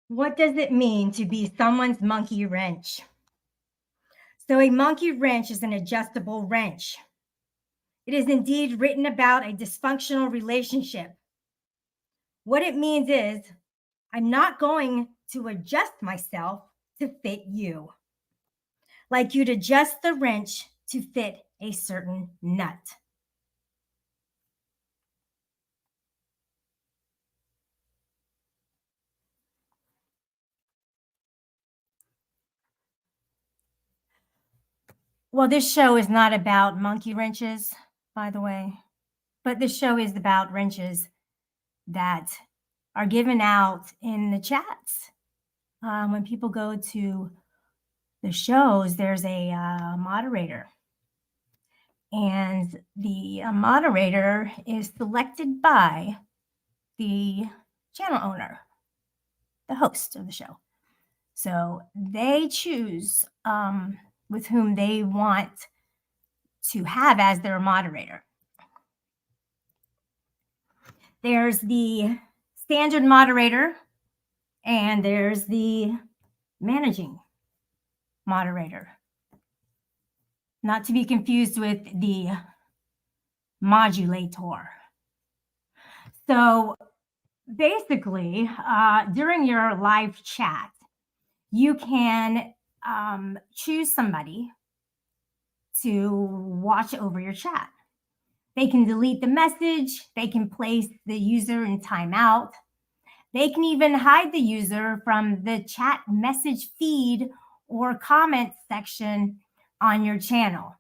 What does it mean to be someone's monkey wrench? So, a monkey wrench is an adjustable wrench. It is indeed written about a dysfunctional relationship. What it means is, I'm not going to adjust myself to fit you, like you'd adjust the wrench to fit a certain nut. Well, this show is not about monkey wrenches, by the way, but this show is about wrenches that are given out in the chats. When people go to the shows, there's a moderator, and the moderator is selected by the channel owner, the host of the show. So they choose with whom they want to have as their moderator. There's the standard moderator, and there's the managing moderator. Not to be confused with the modulator. So basically, during your live chat, you can choose somebody to watch over your chat. They can delete the message, they can place the user in timeout, they can even hide the user from the chat message feed or comment section on your channel.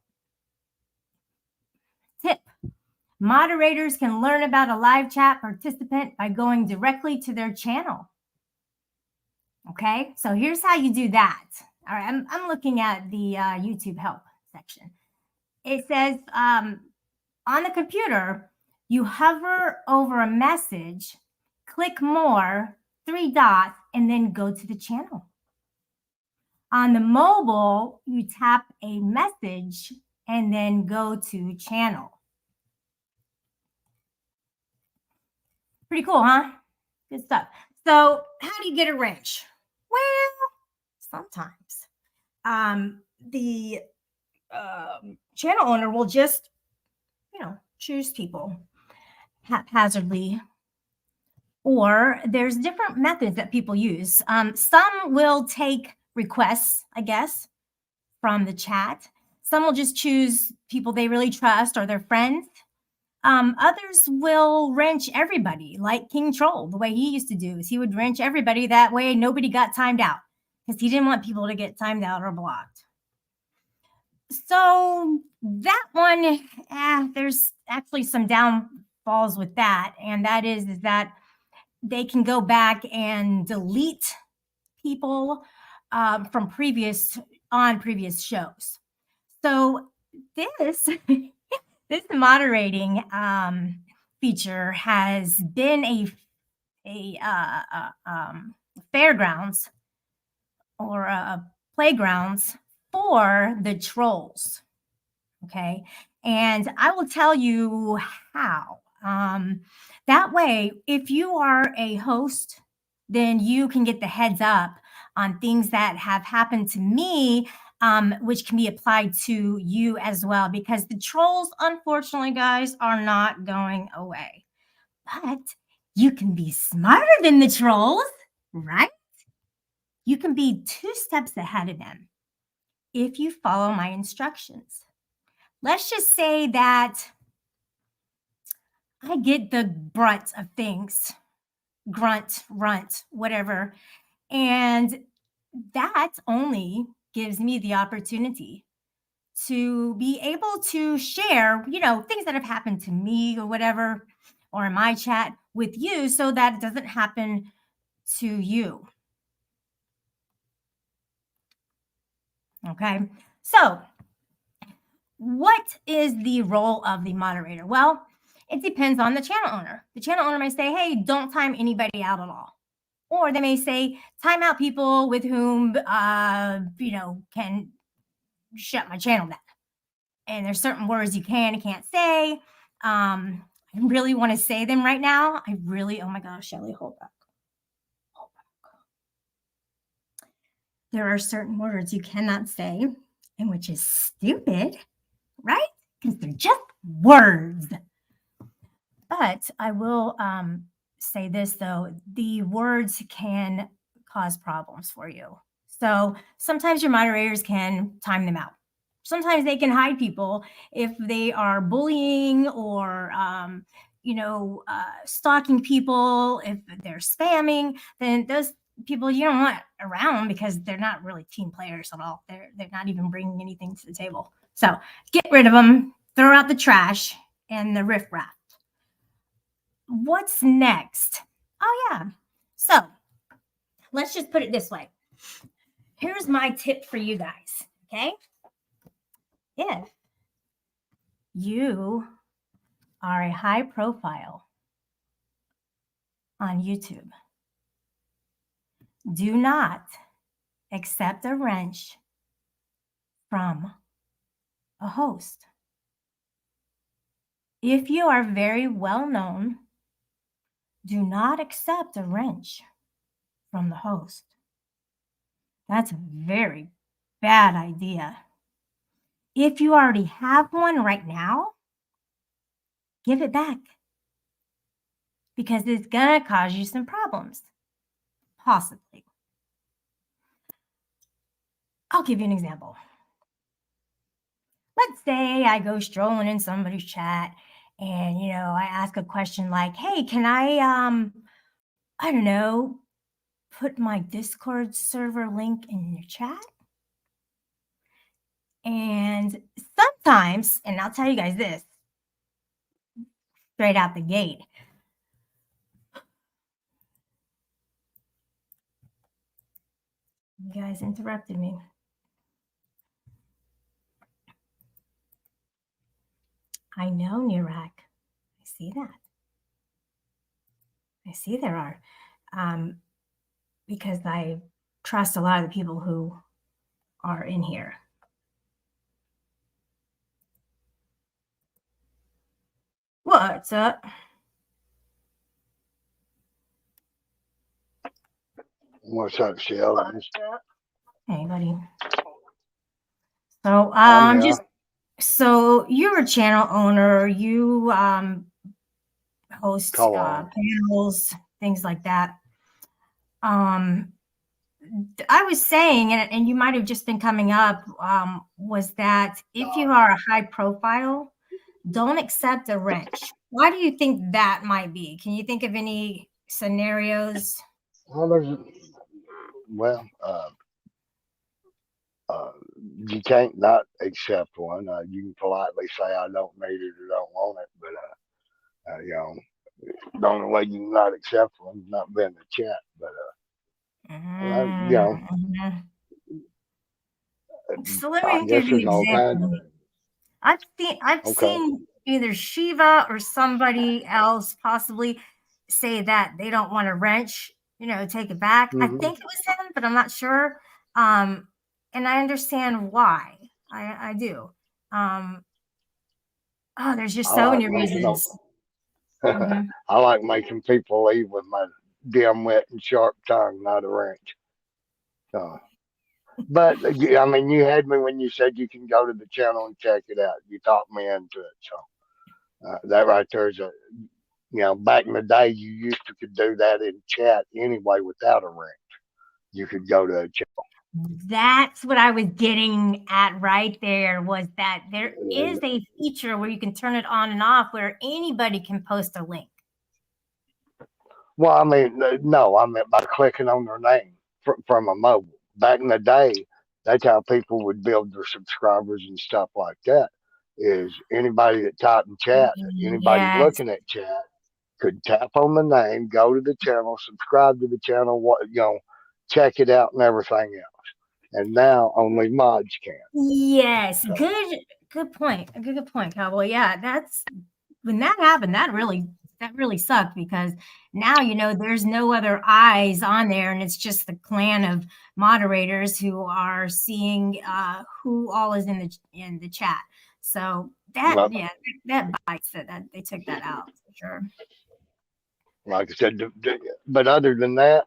Tip: moderators can learn about a live chat participant by going directly to their channel. Okay, so here's how you do that. All right, I'm looking at the YouTube help section. It says on the computer, you hover over a message, click more, 3 dots, and then go to the channel. On the mobile, you tap a message and then go to channel. Pretty cool, huh? Good stuff. So how do you get a wrench? Well, sometimes the channel owner will just, choose people haphazardly. Or there's different methods that people use. Some will take requests, I guess, from the chat. Some will just choose people they really trust or their friends. Others will wrench everybody, like King Troll. The way he used to do is he would wrench everybody. That way nobody got timed out because he didn't want people to get timed out or blocked. So that one, there's actually some downfalls with that, and that is that they can go back and delete people from previous shows. So this this moderating feature has been a fairgrounds or a playgrounds for the trolls. Okay, and I will tell you how. That way, if you are a host, then you can get the heads up on things that have happened to me, which can be applied to you as well, because the trolls, unfortunately, guys, are not going away. But you can be smarter than the trolls, right? You can be 2 steps ahead of them if you follow my instructions. Let's just say that I get the brunt of things, grunt, runt, whatever. And that only gives me the opportunity to be able to share, things that have happened to me or whatever, or in my chat with you so that it doesn't happen to you. Okay. So, what is the role of the moderator? Well, it depends on the channel owner. The channel owner may say, hey, don't time anybody out at all. Or they may say, time out people with whom, can shut my channel down. And there's certain words you can and can't say. I really want to say them right now. Oh my gosh, Shelly, hold back. there are certain words you cannot say, and which is stupid, right? Because they're just words. But I will say this though, the words can cause problems for you. So sometimes your moderators can time them out. Sometimes they can hide people if they are bullying or stalking people. If they're spamming, then those people you don't want around because they're not really team players at all. They're not even bringing anything to the table. So get rid of them, throw out the trash and the riffraff. What's next? Oh, yeah. So let's just put it this way. Here's my tip for you guys. Okay. If you are a high profile on YouTube, do not accept a wrench from a host. If you are very well known, do not accept a wrench from the host. That's a very bad idea. If you already have one right now, give it back because it's going to cause you some problems, possibly. I'll give you an example. Let's say I go strolling in somebody's chat and, I ask a question like, hey, can I don't know, put my Discord server link in your chat? And sometimes, and I'll tell you guys this straight out the gate, you guys interrupted me. I know, Nirak. I see that. I see there are. Because I trust a lot of the people who are in here. What's up? What's up, Shell? Hey, buddy. So, so you're a channel owner. You host panels, things like that. I was saying, and you might have just been coming up, was that if you are a high profile, don't accept a wrench. Why do you think that might be? Can you think of any scenarios? You can't not accept one. You can politely say, I don't need it or don't want it, but, the only way you can not accept one is not be in the chat. But, So let me give you an example. I've seen either Shiva or somebody else possibly say that they don't want a wrench, take it back. I think it was him, but I'm not sure. And I understand why. I do. There's just so many reasons. I like making people leave with my dim, wet, and sharp tongue, not a wrench. But I mean, you had me when you said you can go to the channel and check it out. You talked me into it. So that right there is back in the day, you used to could do that in chat anyway without a wrench. You could go to a channel. That's what I was getting at right there, was that there is a feature where you can turn it on and off where anybody can post a link. Well, I mean, no, I meant by clicking on their name from a mobile. Back in the day, that's how people would build their subscribers and stuff like that. Is anybody that typed in chat, anybody looking at chat could tap on the name, go to the channel, subscribe to the channel, check it out and everything else. And now only mods can. Yes, good point. Good point, Cowboy. Yeah, that's when that happened. That really sucked because now there's no other eyes on there, and it's just the clan of moderators who are seeing who all is in the chat. So that bites that they took that out for sure. Like I said, but other than that,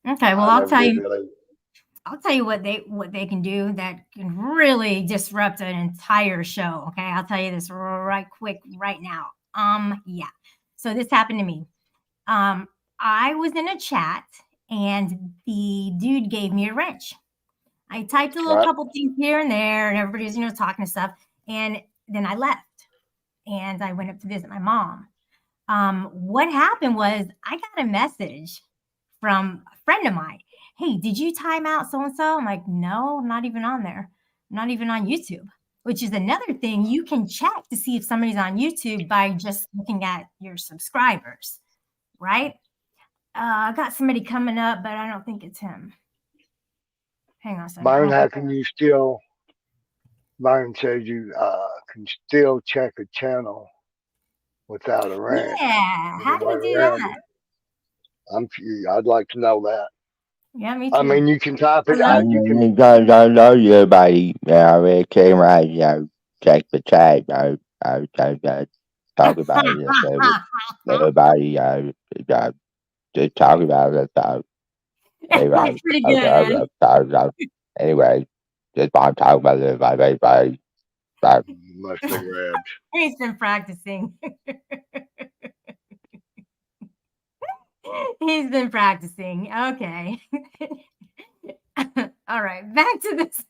Okay, well, I never did really. I'll tell you what they can do that can really disrupt an entire show. Okay, I'll tell you this right quick right now. Yeah. So this happened to me. Um, I was in a chat and the dude gave me a wrench. I typed a little Right. couple things here and there, and everybody's talking and stuff. And then I left, and I went up to visit my mom. What happened was I got a message from a friend of mine. Hey, did you time out so and so? I'm like, no, I'm not even on there. I'm not even on YouTube, which is another thing you can check to see if somebody's on YouTube by just looking at your subscribers, right? I got somebody coming up, but I don't think it's him. Hang on a second. Byron, how can you still? Byron says you can still check a channel without a wrench. Yeah, There's how a do way we do around that? it. I'd like to know that. Yeah, me I too. mean, you can type it. Hello? You can. Don't everybody, it came right, check the chat, talk about it, everybody, just talk about it, That's everybody, pretty good, Eddie. anyway, just want to talk about it, everybody, Must be Rebs. He's been practicing. He's been practicing. Okay. All right. Back to this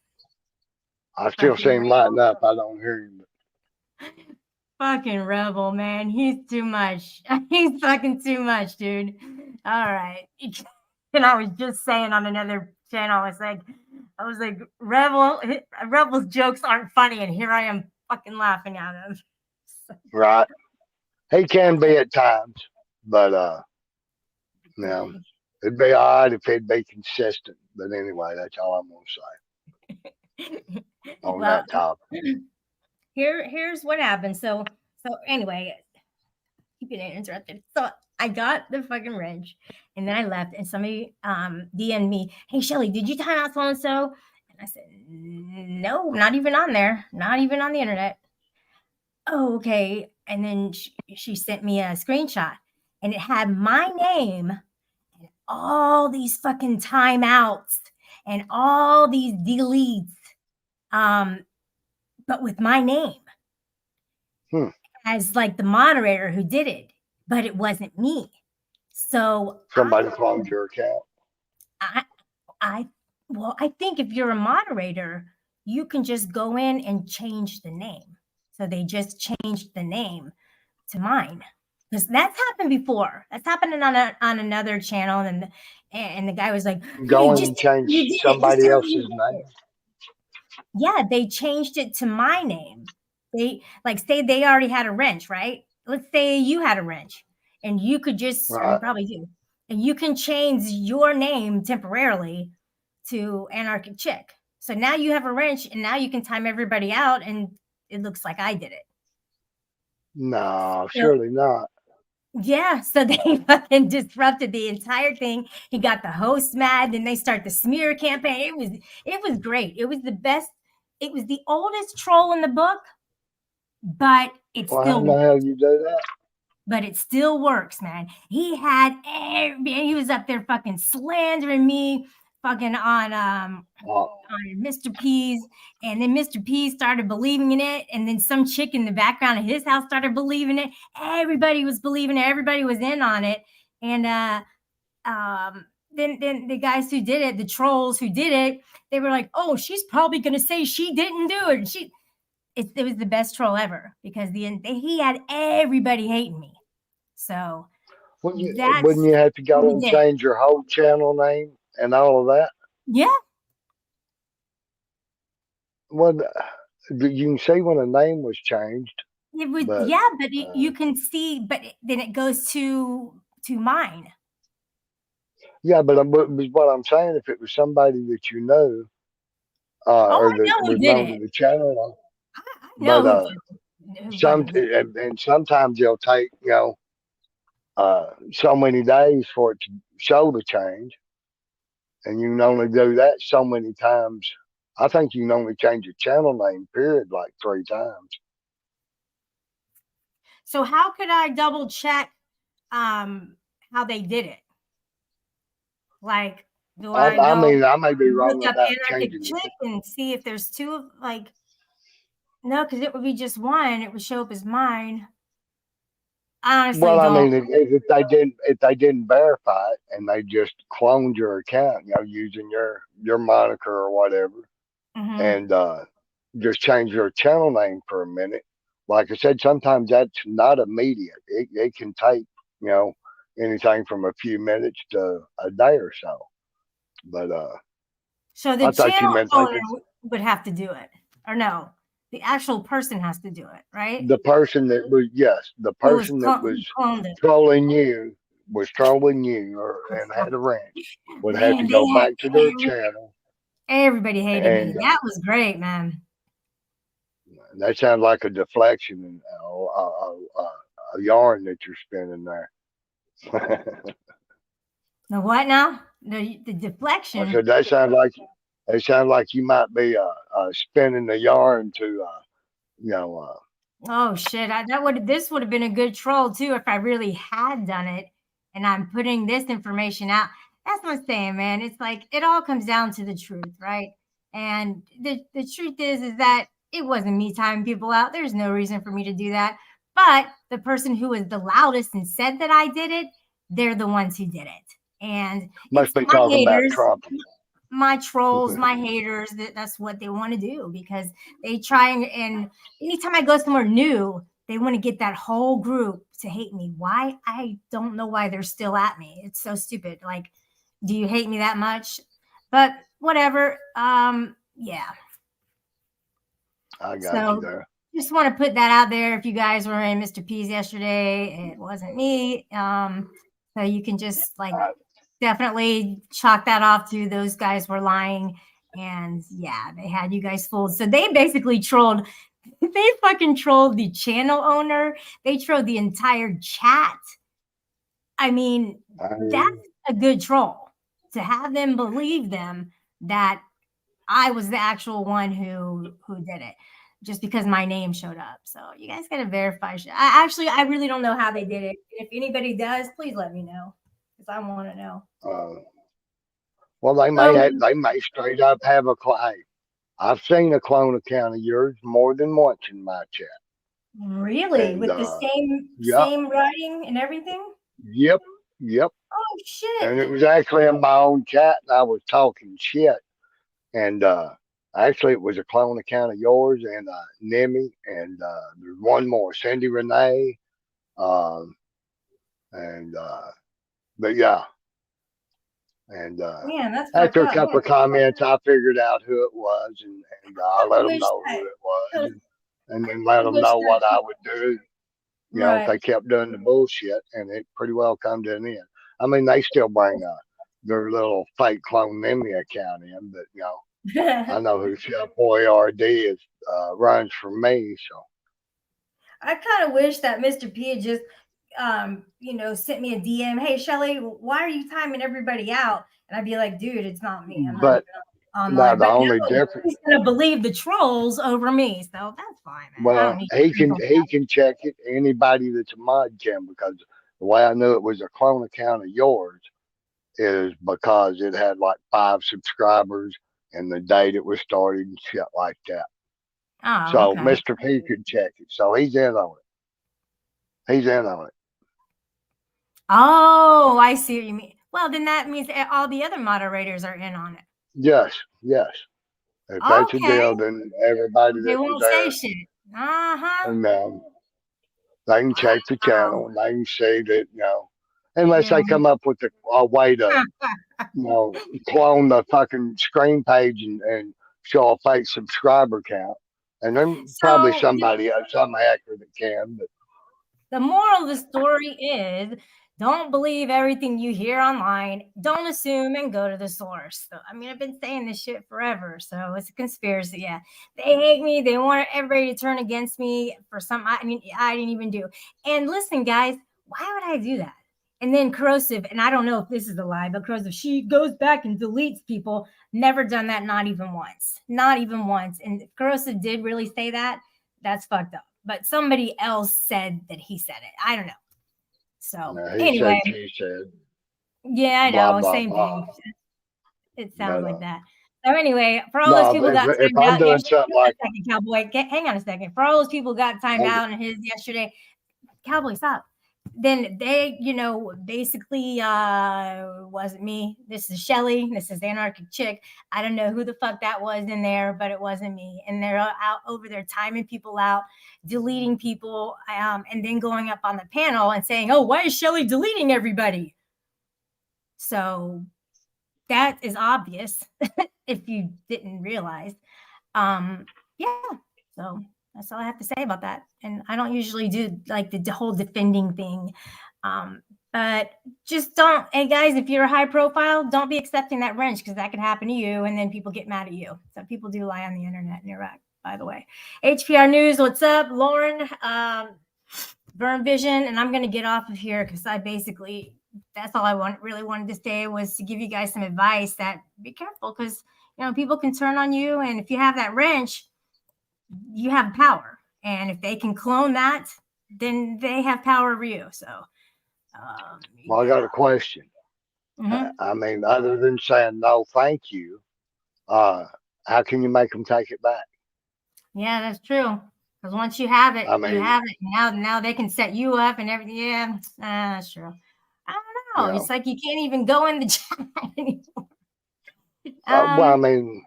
I still see him lighting up. I don't hear him. fucking rebel, man. He's too much. He's fucking too much, dude. All right. And I was just saying on another channel, I was like, Rebel's jokes aren't funny, and here I am fucking laughing at him. Right. He can be at times, but it'd be all right if he'd be consistent. But anyway, that's all I'm gonna say on that topic. Here's what happened. So anyway, keep getting interrupted. So I got the fucking wrench, and then I left, and somebody DM'd me, "Hey Shelly, did you time out so and so?" And I said, "No, not even on there, not even on the internet." Oh, okay. And then she sent me a screenshot, and it had my name and all these fucking timeouts and all these deletes, but with my name as like the moderator who did it, but it wasn't me. So Somebody cloned your account. I think if you're a moderator, you can just go in and change the name. So they just changed the name to mine, because that's happened before. That's happened on another channel, and the guy was like, Go "Hey, in and change somebody else's name. Yeah, they changed it to my name. They say they already had a wrench, right? Let's say you had a wrench, and you could just, or you Right. probably do, and you can change your name temporarily to Anarchic Chick. So now you have a wrench, and now you can time everybody out, and it looks like I did it. No, surely not. Yeah, so they fucking disrupted the entire thing. He got the host mad, then they start the smear campaign. It was great. It was the best. It was the oldest troll in the book, but it Well, how still in the hell you do that? but it still works, man. He he was up there fucking slandering me, fucking on Mr. P's, and then Mr. P started believing in it, and then some chick in the background of his house started believing it. Everybody was believing it. Everybody was in on it, and then the guys who did it, the trolls who did it, they were like, "Oh, she's probably gonna say she didn't do it." It was the best troll ever, because he had everybody hating me. So Wouldn't that's you have to go what he and did. change your whole channel name and all of that? Yeah. Well, you can see when a name was changed. It would, But, but you can see, but then it goes to mine. Yeah, but what I'm saying, if it was somebody that you know, or I that know who was did known to it. the channel, I know but who fucking did it. and sometimes they'll take so many days for it to show the change, and you can only do that so many times. I think you can only change your channel name, period, like 3 times. So how could I double check how they did it? Like, do I I go mean, I may be wrong look up about anarchic changing chick and see if there's two of like? No, because it would be just one. It would show up as mine. I honestly Well, I don't. mean, if they didn't verify it and they just cloned your account, using your moniker or whatever, Mhm. and just change your channel name for a minute. Like I said, sometimes that's not immediate. It can take you know anything from a few minutes to a day or so. But So the I thought you channel meant they owner just would have to do it, or no? The actual person has to do it, right? the person that was yes, the Who was person that was cloned it? trolling you or and had a rant would have to Man, go back to their channel. everybody hated me. And That was great, man. that sounds like a deflection and a yarn that you're spinning there. The what now? The I deflection. said they sound like you might be spinning the yarn to you know Oh shit! This would have been a good troll too if I really had done it. And I'm putting this information out. That's what I'm saying, man. It's like it all comes down to the truth, right? And the truth is that it wasn't me timing people out. There's no reason for me to do that. But the person who was the loudest and said that I did it, they're the ones who did it. And it's must be my talking about haters, Trump. my trolls, my haters. That's what they want to do because they try and anytime I go somewhere new, they want to get that whole group to hate me. Why? I don't know why they're still at me. It's so stupid. Like, do you hate me that much? But whatever. Yeah. I got you So there. just want to put that out there. If you guys were in Mr. P's yesterday, it wasn't me. So you can just like definitely chalk that off to those guys were lying. And yeah, they had you guys fooled. So they basically trolled. They fucking trolled the channel owner. They trolled the entire chat. I mean, that's a good troll to have them believe them that I was the actual one who did it just because my name showed up. So you guys got to verify. I really don't know how they did it. If anybody does, please let me know because I want to know. Well, they may straight up have a clone. I've seen a clone account of yours more than once in my chat. Really? And With the yep, same writing and everything? yep. Oh And it shit. was actually in my own chat, and I was talking shit. And actually, it was a clone account of yours and Nemi, and there's one more, Cindy Renee. Um, and but yeah, and Man, that's fucked after a up. couple of comments, I figured out who it was, and I let I them wish know who that it was, I and then let them wish know that what I would do. If right. they kept doing the bullshit, and it pretty well come to an end. I mean, they still bring their little fake clone Nemi account in, but I know who Chef Boyardee is runs for me. So I kind of wish that Mr. P had just sent me a DM. Hey Shelly, why are you timing everybody out? And I'd be like, dude, it's not me. I'm not even but now online. the But only no, difference, he's gonna believe the trolls over me. So that's fine, man. I don't well, need he to can check it. Anybody that's a mod can, because the way I knew it was a clone account of yours is because it had like 5 subscribers and the date it was started and shit like that. Oh, So okay. Mr. P could check it. So he's in on it. He's in on it. Oh, I see what you mean. Well, then that means all the other moderators are in on it. Yes, yes. If that's a Okay. deal, then everybody They that was won't say there, shit. Uh-huh. and they can check the Wow. channel and they can see that, unless Yeah. they come up with a way to, clone the fucking screen page and show a fake subscriber count. And then probably So some hacker that can, but the moral of the story is don't believe everything you hear online. Don't assume and go to the source. So, I mean, I've been saying this shit forever. So it's a conspiracy. Yeah. They hate me. They want everybody to turn against me for something I didn't even do. And listen, guys, why would I do that? And then Corrosive, and I don't know if this is a lie, but Corrosive, she goes back and deletes people. Never done that, not even once. Not even once. And if Corrosive did really say that, that's fucked up. But somebody else said that he said it. I don't know. So he anyway, said, she said. Yeah, I blah know. blah Same blah. thing. It sounds But like that. So anyway, for all those no, people who got if timed I'm out doing yesterday, something like, second, Cowboy, hang on a second. For all those people who got timed out in his yesterday, Cowboy, stop. Then they, basically wasn't me. This is Shelly. This is Anarchic Chick. I don't know who the fuck that was in there, but it wasn't me. And they're out over there timing people out, deleting people, and then going up on the panel and saying, "Oh, why is Shelly deleting everybody?" So that is obvious if you didn't realize. Yeah. So that's all I have to say about that. And I don't usually do like the whole defending thing. But just don't, hey guys, if you're a high profile, don't be accepting that wrench because that could happen to you and then people get mad at you. So people do lie on the internet in Iraq, by the way. HPR News, what's up? Lauren, Burn Vision, and I'm going to get off of here because that's all I really wanted to say was to give you guys some advice that be careful because, people can turn on you. And if you have that wrench, you have power. And if they can clone that, then they have power over you. So, well, I got a question. Mhm. I mean, other than saying no, thank you, how can you make them take it back? Yeah, that's true. Because once you have it, I you mean, have it. Now they can set you up and everything. Yeah, that's true. I don't know. It's like you can't even go in the chat anymore. well, I mean,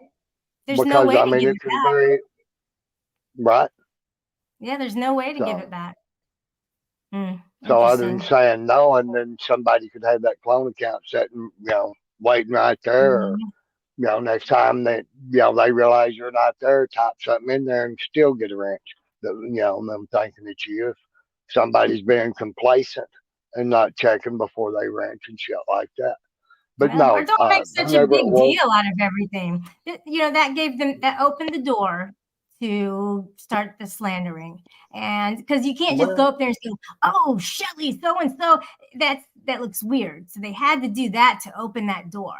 There's no because way I to mean, give it's it back. very right. Yeah, there's no way to give So, it back. so other than Interesting. saying no, and then somebody could have that clone account sitting, waiting right there, or Mhm. next time that they realize you're not there, type something in there and still get a wrench. Them thinking it's you. If somebody's being complacent and not checking before they wrench and shit like that. But Yeah, or no, don't make such a whoever it big was, deal out of everything. That opened the door to start the slandering. And because you can't just go well, up there and say, "Oh, Shelly, so and so," that looks weird. So they had to do that to open that door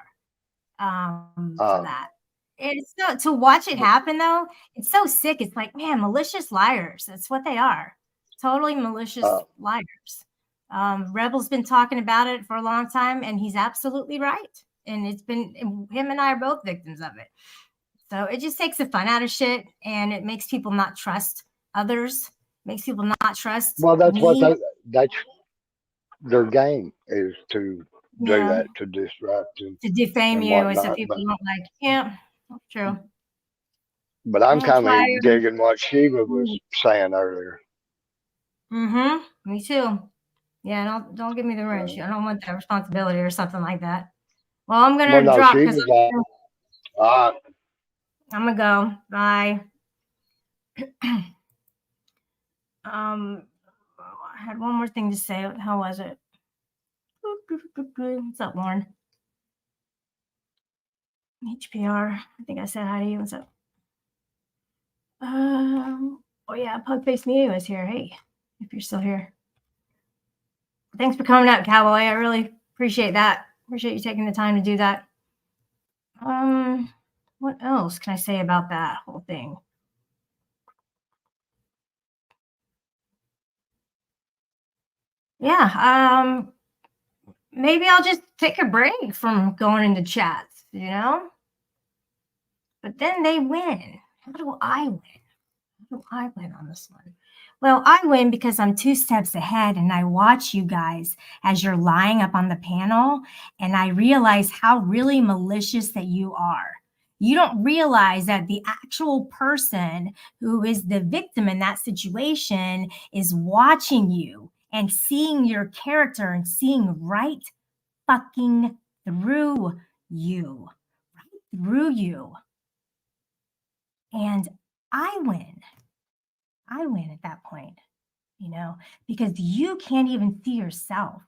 for um, that. It's so to watch it happen though, it's so sick. It's like, man, malicious liars. That's what they are. Totally malicious uh, liars. Rebel's been talking about it for a long time, and he's absolutely right. And him and I are both victims of it. So it just takes the fun out of shit, and it makes people not trust others. Makes people not trust well, that's what me. that's their game is to do Yeah, that, to disrupt to defame and you, and so whatnot. people don't like. Yeah, that's true. But I'm That's kind why. of digging what Shiva was saying earlier. Me too. Yeah, don't give me the wrench. I don't want that responsibility or something like that. Well, I'm Well, gonna no, drop she because was like, uh, I'm gonna go. Bye. I had one more thing to say. How was it? What's up, Lauren? HPR. I think I said hi to you. What's up? Oh yeah, Pugface Media is here. Hey, if you're still here. Thanks for coming out, Cowboy. I really appreciate that. Appreciate you taking the time to do that. What else can I say about that whole thing? Yeah, maybe I'll just take a break from going into chats, But then they win. How do I win? How do I win on this one? Well, I win because I'm 2 steps ahead and I watch you guys as you're lying up on the panel and I realize how really malicious that you are. You don't realize that the actual person who is the victim in that situation is watching you and seeing your character and seeing right fucking through you. Right through you. And I win. I win at that point, because you can't even see yourself.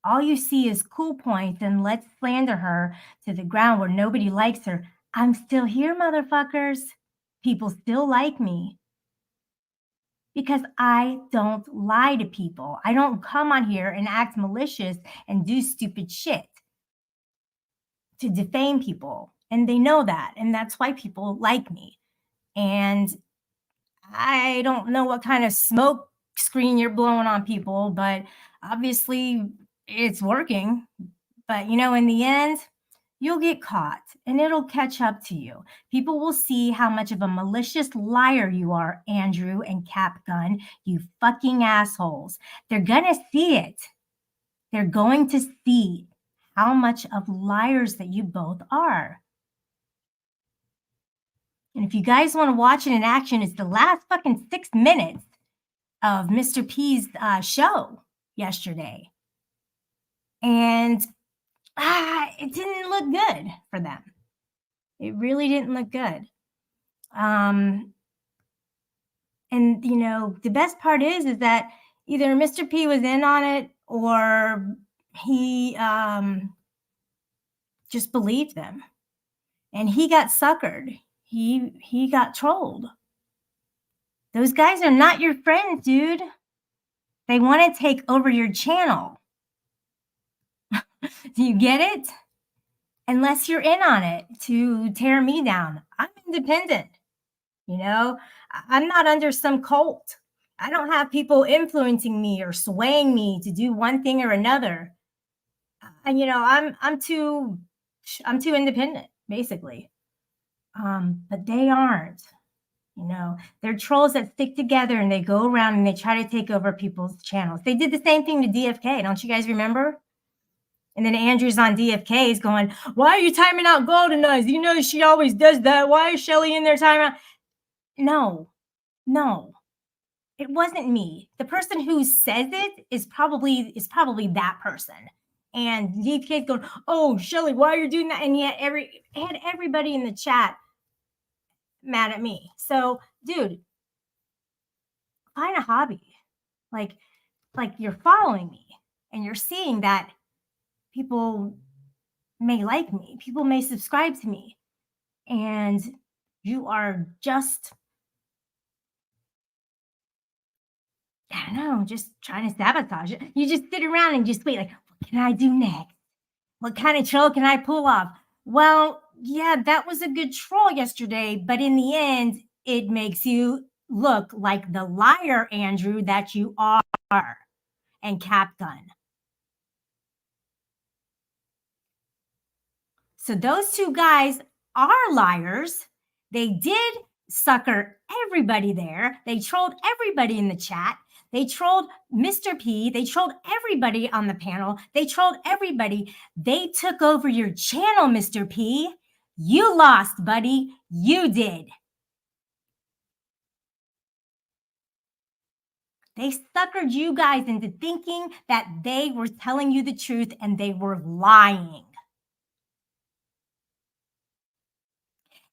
All you see is cool points and let's slander her to the ground where nobody likes her. I'm still here, motherfuckers. People still like me because I don't lie to people. I don't come on here and act malicious and do stupid shit to defame people. And they know that. And that's why people like me. And I don't know what kind of smoke screen you're blowing on people, but obviously it's working. But, in the end, you'll get caught and it'll catch up to you. People will see how much of a malicious liar you are, Andrew and Capgun, you fucking assholes. They're going to see it. They're going to see how much of liars that you both are. And if you guys want to watch it in action, it's the last fucking 6 minutes of Mr. P's show yesterday. And it didn't look good for them. It really didn't look good. And the best part is that either Mr. P was in on it or he just believed them. And he got suckered. He got trolled. Those guys are not your friends, dude. They want to take over your channel. Do you get it? Unless you're in on it to tear me down. I'm independent. I'm not under some cult. I don't have people influencing me or swaying me to do one thing or another. And I'm too independent, basically. But they aren't. They're trolls that stick together and they go around and they try to take over people's channels. They did the same thing to DFK. Don't you guys remember? And then Andrew's on DFK is going, why are you timing out Golden Eyes? She always does that. Why is Shelly in there timing out? No, it wasn't me. The person who says it is probably that person. And DFK is going, oh, Shelly, why are you doing that? And yet had everybody in the chat mad at me. So, dude, find a hobby. Like you're following me and you're seeing that people may like me. People may subscribe to me. And you are just, I don't know, just trying to sabotage it. You just sit around and just wait, like, what can I do next? What kind of troll can I pull off? Well, yeah, that was a good troll yesterday, but in the end, it makes you look like the liar, Andrew, that you are, and Capgun. So those two guys are liars. They did sucker everybody there. They trolled everybody in the chat. They trolled Mr. P. They trolled everybody on the panel. They trolled everybody. They took over your channel, Mr. P. You lost, buddy. You did. They suckered you guys into thinking that they were telling you the truth and they were lying.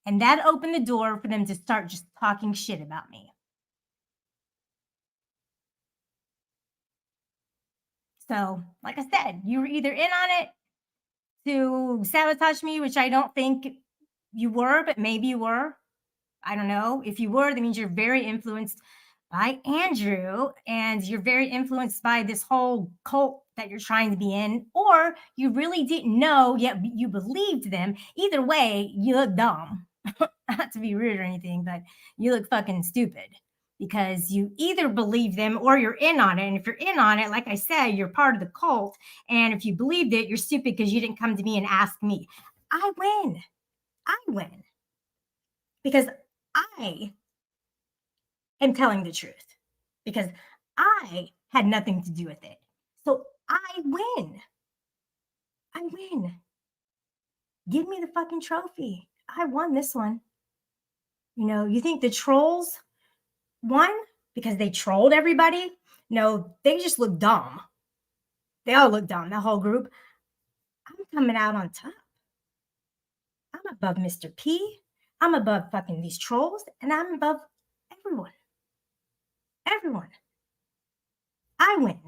And that opened the door for them to start just talking shit about me. So, like I said, you were either in on it to sabotage me, which I don't think you were, but maybe you were. I don't know. If you were, that means you're very influenced by Andrew and you're very influenced by this whole cult that you're trying to be in, or you really didn't know, yet you believed them. Either way, you look dumb. Not to be rude or anything, but you look fucking stupid because you either believe them or you're in on it. And if you're in on it, like I said, you're part of the cult. And if you believed it, you're stupid because you didn't come to me and ask me. I win. Because I am telling the truth because I had nothing to do with it. So I win. Give me the fucking trophy. I won this one. You think the trolls won because they trolled everybody? No, they just look dumb. They all look dumb, the whole group. I'm coming out on top. I'm above Mr. P. I'm above fucking these trolls, and I'm above everyone. Everyone. I win.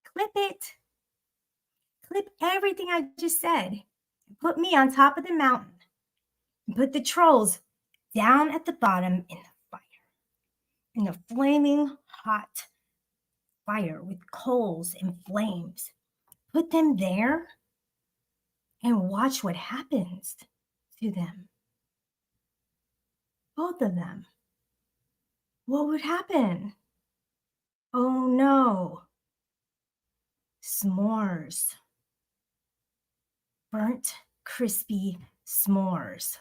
Clip it. Clip everything I just said. Put me on top of the mountain. And put the trolls down at the bottom in the fire. In the flaming hot fire with coals and flames. Put them there and watch what happens to them. Both of them. What would happen? Oh no. s'mores. Burnt, crispy s'mores.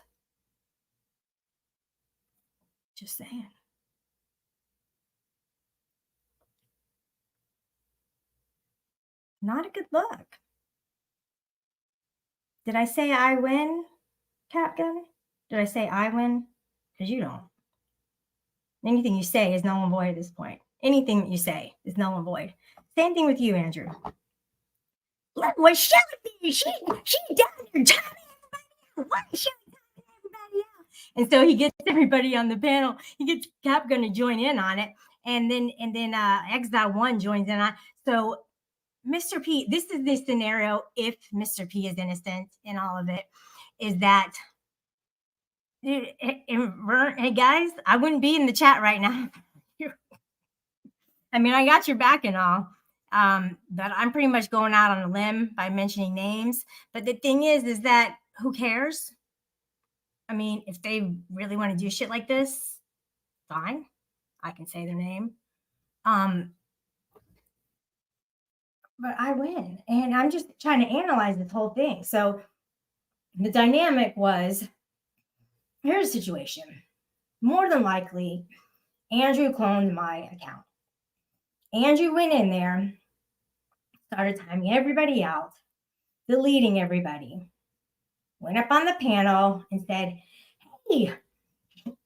Just saying. Not a good look. Did I say I win, Capgun? Did I say I win? Because you don't. Anything you say is null and void at this point. Anything that you say is null and void. Same thing with you, Andrew. What Shelly did, she down there timing everybody out. What is Shelly timing everybody out? And so he gets everybody on the panel. He gets Capgun to join in on it, and then X.1 joins in on. So Mr. P, this is the scenario if Mr. P is innocent in all of it, is that, hey guys, I wouldn't be in the chat right now. I mean, I got your back and all, but I'm pretty much going out on a limb by mentioning names. But the thing is that who cares? I mean, if they really want to do shit like this, fine. I can say their name. But I win. And I'm just trying to analyze this whole thing. So the dynamic was, here's the situation. More than likely, Andrew cloned my account. Andrew went in there, started timing everybody out, deleting everybody, went up on the panel and said, hey,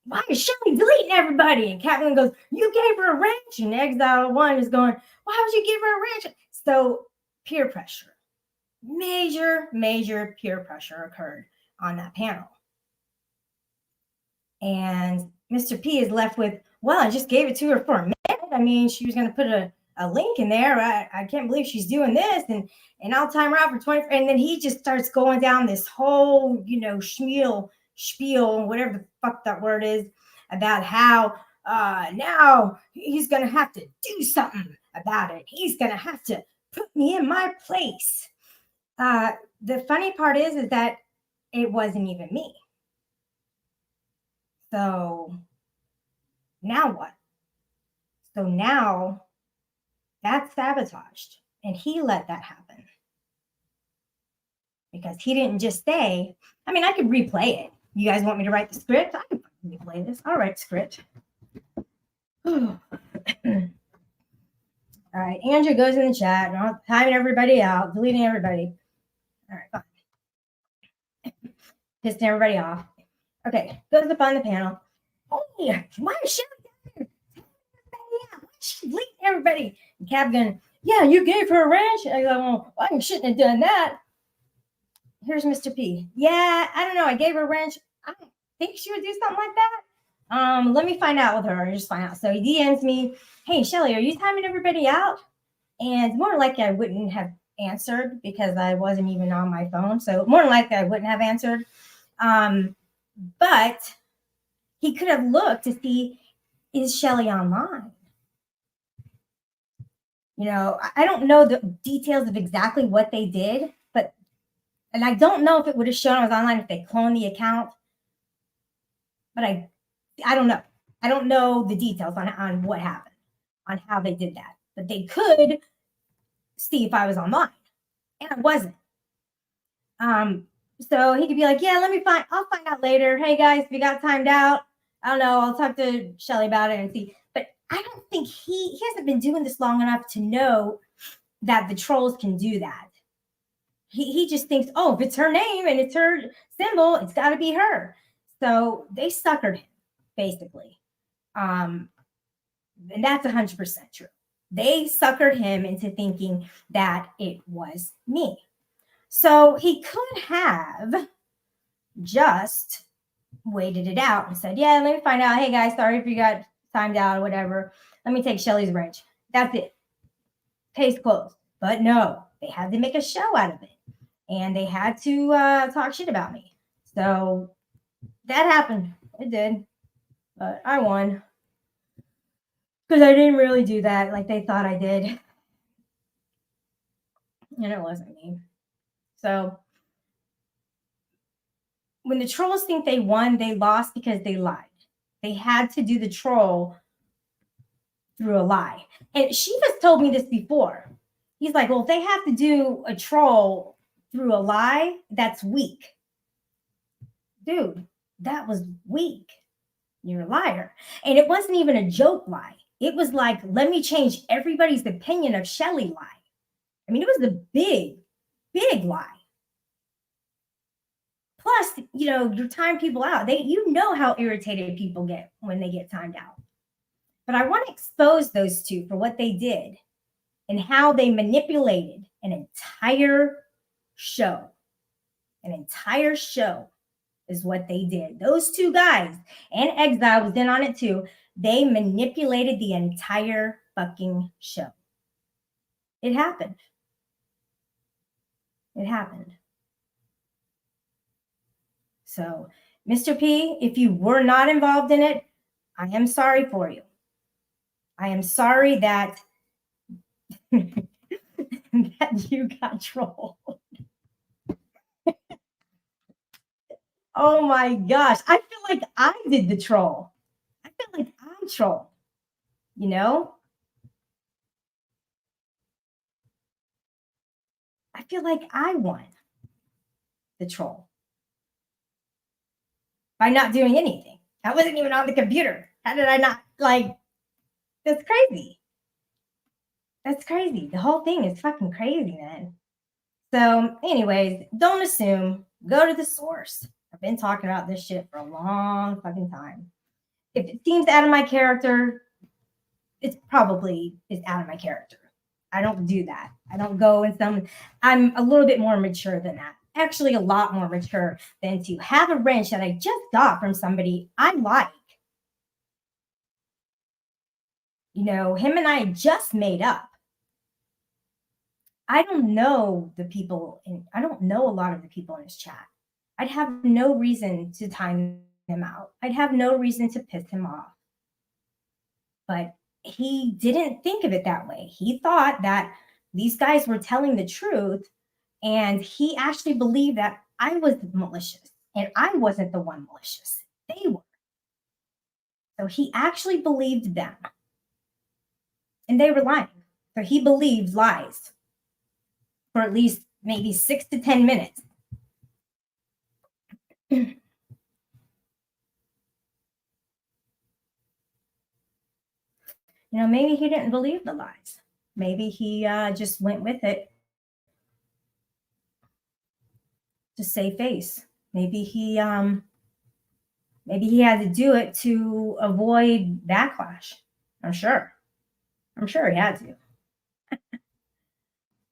why is Shelly deleting everybody? And Captain goes, you gave her a wrench. And X.1 is going, why would you give her a wrench? So peer pressure, major peer pressure occurred on that panel. And Mr. P is left with, well, I just gave it to her for a minute. I mean, she was going to put a link in there. I can't believe she's doing this. And I'll time her out for 20. And then he just starts going down this whole, spiel, whatever the fuck that word is, about how now he's going to have to do something about it. He's going to have to put me in my place. The funny part is that it wasn't even me. So now what? So now that's sabotaged. And he let that happen. Because he didn't just say, I mean, I could replay it. You guys want me to write the script? I can replay this. I'll write the script. All right. Andrew goes in the chat. I'm timing everybody out, deleting everybody. All right, fine. Pissing everybody off. Okay. Goes up on the panel. Hey, why is she down there? Why is she deleting everybody? And Capgun, yeah, you gave her a wrench. I go, well, I shouldn't have done that. Here's Mr. P. Yeah, I don't know. I gave her a wrench. I think she would do something like that. Let me find out with her and just find out. So he DMs me, hey, Shelly, are you timing everybody out? And more likely I wouldn't have answered because I wasn't even on my phone. So more likely I wouldn't have answered. But he could have looked to see, is Shelly online? I don't know the details of exactly what they did, and I don't know if it would have shown I was online if they cloned the account. But I don't know. I don't know the details on what happened, on how they did that. But they could see if I was online. And I wasn't. So he could be like, yeah, I'll find out later. Hey guys, if you got timed out, I don't know, I'll talk to Shelly about it and see. But I don't think he hasn't been doing this long enough to know that the trolls can do that. He just thinks, oh, if it's her name and it's her symbol, it's got to be her. So they suckered him, basically. And that's 100% true. They suckered him into thinking that it was me. So he could have just waited it out and said, yeah, let me find out. Hey, guys, sorry if you got timed out or whatever. Let me take Shelly's wrench. That's it. Case closed. But no, they had to make a show out of it. And they had to talk shit about me. So that happened. It did. But I won. Because I didn't really do that like they thought I did. And it wasn't me. So when the trolls think they won, they lost because they lied. They had to do the troll through a lie. And Shiva's told me this before. He's like, well, if they have to do a troll through a lie, that's weak. Dude, that was weak. You're a liar. And it wasn't even a joke lie. It was like, let me change everybody's opinion of Shelly lie. I mean, it was a big, big lie. Plus, you're timing people out. You know how irritated people get when they get timed out. But I want to expose those two for what they did and how they manipulated an entire show. An entire show is what they did. Those two guys, and Exile was in on it too. They manipulated the entire fucking show. It happened. It happened. So, Mr. P, if you were not involved in it, I am sorry for you. I am sorry that, that you got trolled. Oh my gosh. I feel like I did the troll. I feel like I trolled, I feel like I won the troll by not doing anything. I wasn't even on the computer. How did I not that's crazy. That's crazy. The whole thing is fucking crazy, man. So anyways, don't assume, go to the source. I've been talking about this shit for a long fucking time. If it seems out of my character, it's probably is out of my character. I don't do that. I don't go and I'm a little bit more mature than that. Actually, a lot more mature than to have a wrench that I just got from somebody I like. Him and I just made up. I don't know the people, I don't know a lot of the people in his chat. I'd have no reason to time him out. I'd have no reason to piss him off. But he didn't think of it that way. He thought that these guys were telling the truth, and he actually believed that I was malicious, and I wasn't the one malicious. They were. So he actually believed them. And they were lying. So he believed lies for at least maybe 6 to 10 minutes. Maybe he didn't believe the lies. Maybe he just went with it to save face. Maybe he had to do it to avoid backlash. I'm sure he had to.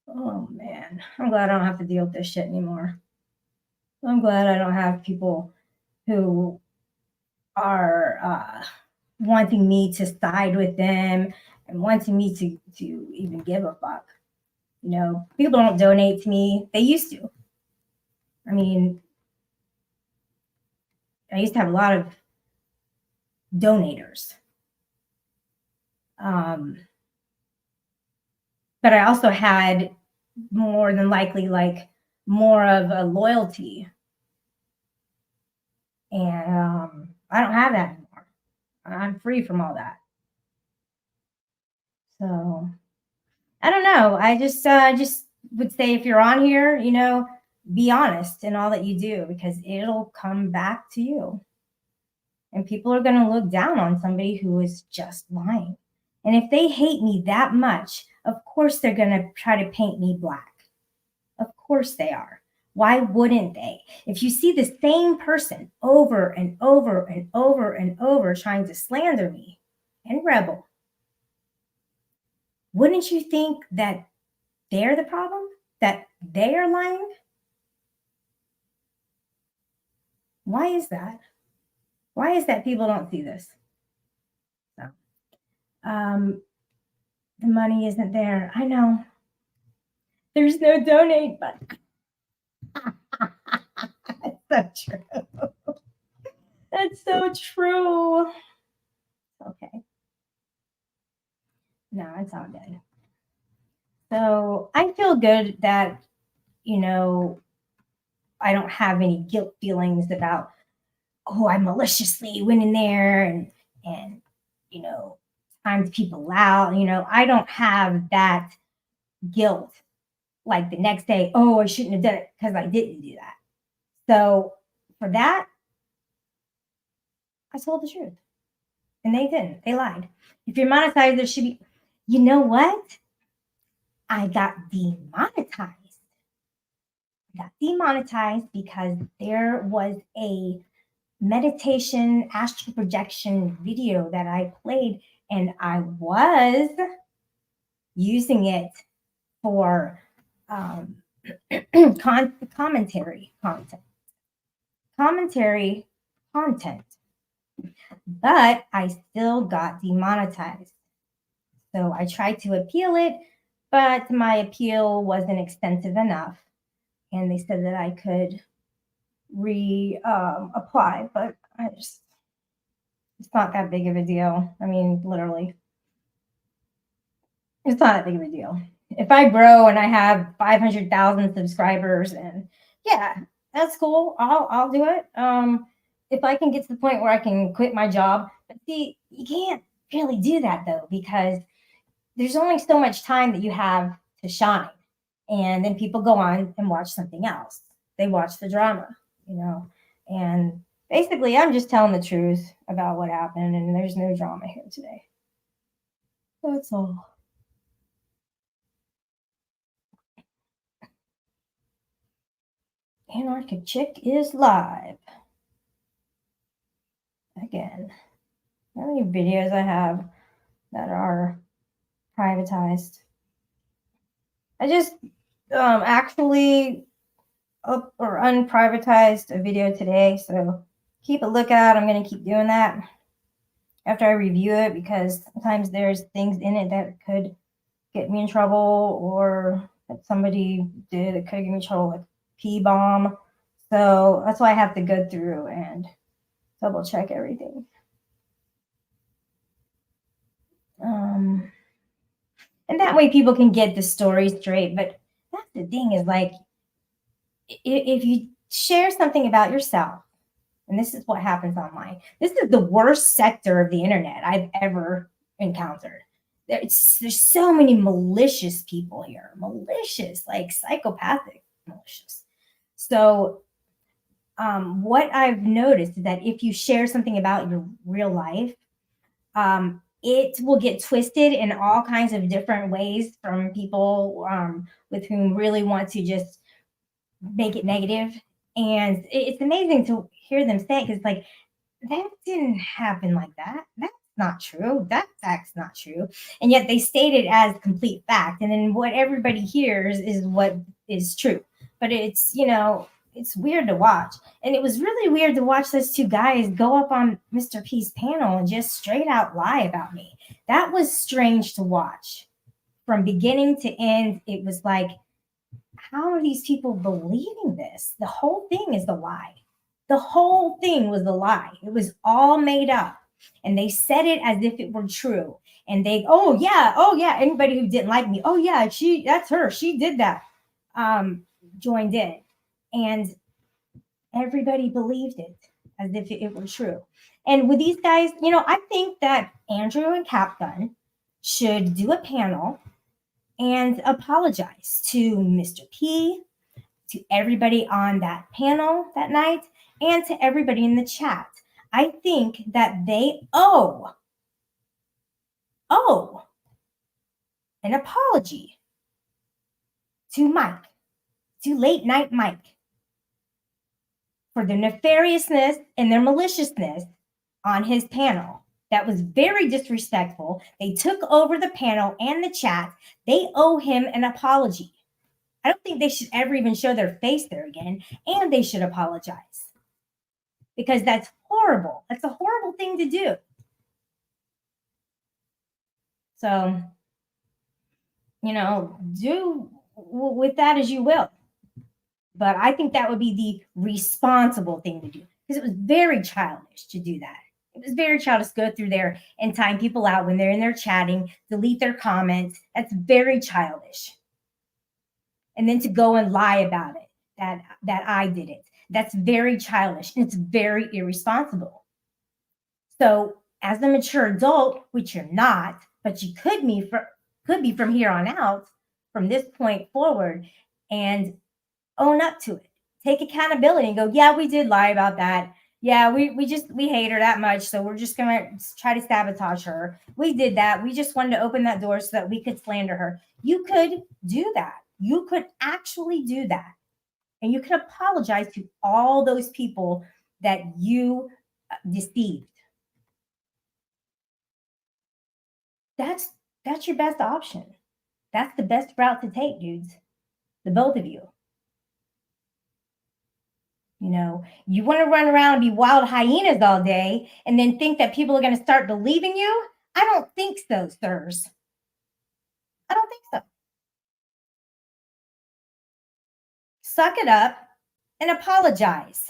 Oh man, I'm glad I don't have to deal with this shit anymore. I'm glad I don't have people who are wanting me to side with them and wanting me to even give a fuck. People don't donate to me. They used to. I mean, I used to have a lot of donators. But I also had more than likely more of a loyalty. And I don't have that anymore. I'm free from all that. So I don't know. I just would say, if you're on here, be honest in all that you do, because it'll come back to you. And people are going to look down on somebody who is just lying. And if they hate me that much, of course they're going to try to paint me black. Of course they are. Why wouldn't they? If you see the same person over and over and over and over trying to slander me and rebel, wouldn't you think that they're the problem? That they are lying? Why is that? Why is that people don't see this? So, the money isn't there. I know. There's no donate button. That's so true. That's so true. Okay. No, it's all good. So I feel good that, I don't have any guilt feelings about, I maliciously went in there and timed people out. I don't have that guilt like the next day. Oh, I shouldn't have done it because I didn't do that. So for that, I told the truth. And they didn't. They lied. If you're monetized, there should be, you know what? I got demonetized. Got demonetized because there was a meditation astral projection video that I played, and I was using it for commentary content, but I still got demonetized. So I tried to appeal it, but my appeal wasn't extensive enough. And they said that I could apply, but it's not that big of a deal. I mean, literally, it's not that big of a deal. If I grow and I have 500,000 subscribers, and yeah, that's cool. I'll do it. If I can get to the point where I can quit my job, but see, you can't really do that though, because there's only so much time that you have to shine. And then people go on and watch something else. They watch the drama, and basically I'm just telling the truth about what happened, and there's no drama here today. That's all. Anarchic Chick is live. Again, how many videos I have that are privatized? I just actually up or unprivatized a video today, so keep a lookout. I'm going to keep doing that after I review it, because sometimes there's things in it that could get me in trouble, or that somebody did that could get me in trouble, like P-bomb. So that's why I have to go through and double check everything. And that way people can get the story straight. But that's the thing, is like, if you share something about yourself, and this is what happens online, this is the worst sector of the internet I've ever encountered. There's so many malicious people here, malicious, like psychopathic malicious. So what I've noticed is that if you share something about your real life, it will get twisted in all kinds of different ways from people with whom really want to just make it negative. And it's amazing to hear them say it, because like, that didn't happen like that. That's not true. That fact's not true. And yet they state it as complete fact. And then what everybody hears is what is true. But it's, it's weird to watch. And it was really weird to watch those two guys go up on Mr. P's panel and just straight out lie about me. That was strange to watch. From beginning to end, it was like, how are these people believing this? The whole thing is the lie. The whole thing was a lie. It was all made up. And they said it as if it were true. And they, oh yeah. Anybody who didn't like me, oh yeah, that's her. She did that. Joined in. And everybody believed it as if it were true. And with these guys, I think that Andrew and Capgun should do a panel and apologize to Mr. P, to everybody on that panel that night, and to everybody in the chat. I think that they owe an apology to Mike, to Late Night Mike, for their nefariousness and their maliciousness on his panel. That was very disrespectful. They took over the panel and the chat. They owe him an apology. I don't think they should ever even show their face there again, and they should apologize, because that's horrible. That's a horrible thing to do. So, do with that as you will. But I think that would be the responsible thing to do, because it was very childish to do that. It was very childish to go through there and time people out when they're in there chatting, delete their comments. That's very childish. And then to go and lie about it, that I did it. That's very childish, and it's very irresponsible. So as a mature adult, which you're not, but you could be from here on out, from this point forward and own up to it. Take accountability and go, yeah, we did lie about that. Yeah, we hate her that much, so we're just gonna try to sabotage her. We did that. We just wanted to open that door so that we could slander her. You could do that. You could actually do that. And you can apologize to all those people that you deceived. That's your best option. That's the best route to take, dudes. The both of you. You know, you want to run around and be wild hyenas all day and then think that people are going to start believing you? I don't think so, sirs. I don't think so. Suck it up and apologize.